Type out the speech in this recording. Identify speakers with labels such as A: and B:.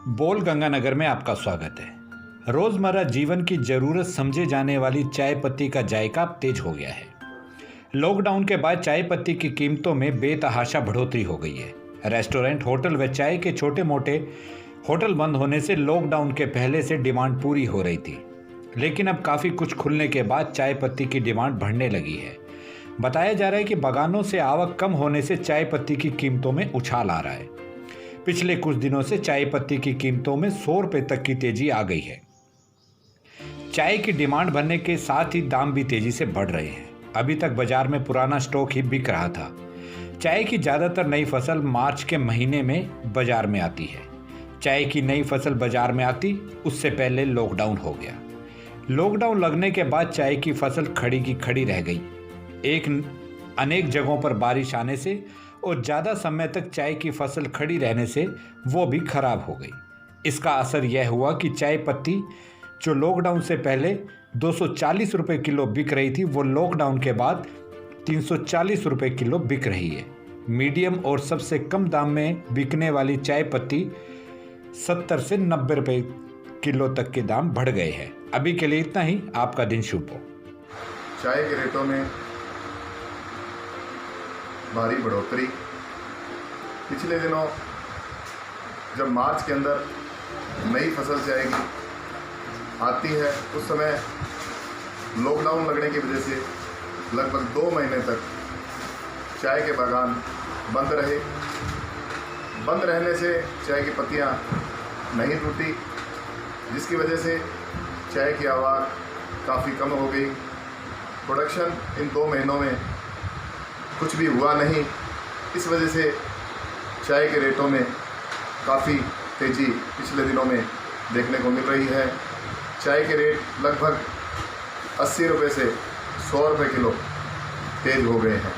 A: बोल गंगानगर में आपका स्वागत है। रोज़मर्रा जीवन की ज़रूरत समझे जाने वाली चाय पत्ती का जायका अब तेज हो गया है। लॉकडाउन के बाद चाय पत्ती की कीमतों में बेतहाशा बढ़ोतरी हो गई है। रेस्टोरेंट, होटल व चाय के छोटे मोटे होटल बंद होने से लॉकडाउन के पहले से डिमांड पूरी हो रही थी, लेकिन अब काफ़ी कुछ खुलने के बाद चाय पत्ती की डिमांड बढ़ने लगी है। बताया जा रहा है कि बागानों से आवक कम होने से चाय पत्ती की कीमतों में उछाल आ रहा है। पिछले कुछ दिनों से चाय पत्ती की कीमतों में 100 रुपये तक की तेजी आ गई है। चाय की डिमांड बढ़ने के साथ ही दाम भी तेजी से बढ़ रहे हैं। अभी तक बाजार में पुराना स्टॉक ही बिक रहा था। चाय की ज़्यादातर नई फसल मार्च के महीने में बाजार में आती है। चाय की नई फसल बाजार में आती उससे पहले लॉकडाउन हो गया। लॉकडाउन लगने के बाद चाय की फसल खड़ी की खड़ी रह गई। अनेक जगहों पर बारिश आने से और ज़्यादा समय तक चाय की फसल खड़ी रहने से वो भी खराब हो गई। इसका असर यह हुआ कि चाय पत्ती जो लॉकडाउन से पहले 240 रुपये किलो बिक रही थी, वो लॉकडाउन के बाद 340 रुपये किलो बिक रही है। मीडियम और सबसे कम दाम में बिकने वाली चाय पत्ती 70 से 90 रुपये किलो तक के दाम बढ़ गए हैं। अभी के लिए इतना ही। आपका दिन शुभ हो।
B: चाय के रेटों में भारी बढ़ोतरी। पिछले दिनों जब मार्च के अंदर नई फसल चाय की आती है, उस समय लॉकडाउन लगने की वजह से लगभग 2 महीने तक चाय के बागान बंद रहे। बंद रहने से चाय की पत्तियां नहीं टूटी, जिसकी वजह से चाय की आवक काफ़ी कम हो गई। प्रोडक्शन इन 2 महीनों में कुछ भी हुआ नहीं। इस वजह से चाय के रेटों में काफ़ी तेज़ी पिछले दिनों में देखने को मिल रही है। चाय के रेट लगभग 80 रुपये से 100 रुपये किलो तेज़ हो गए हैं।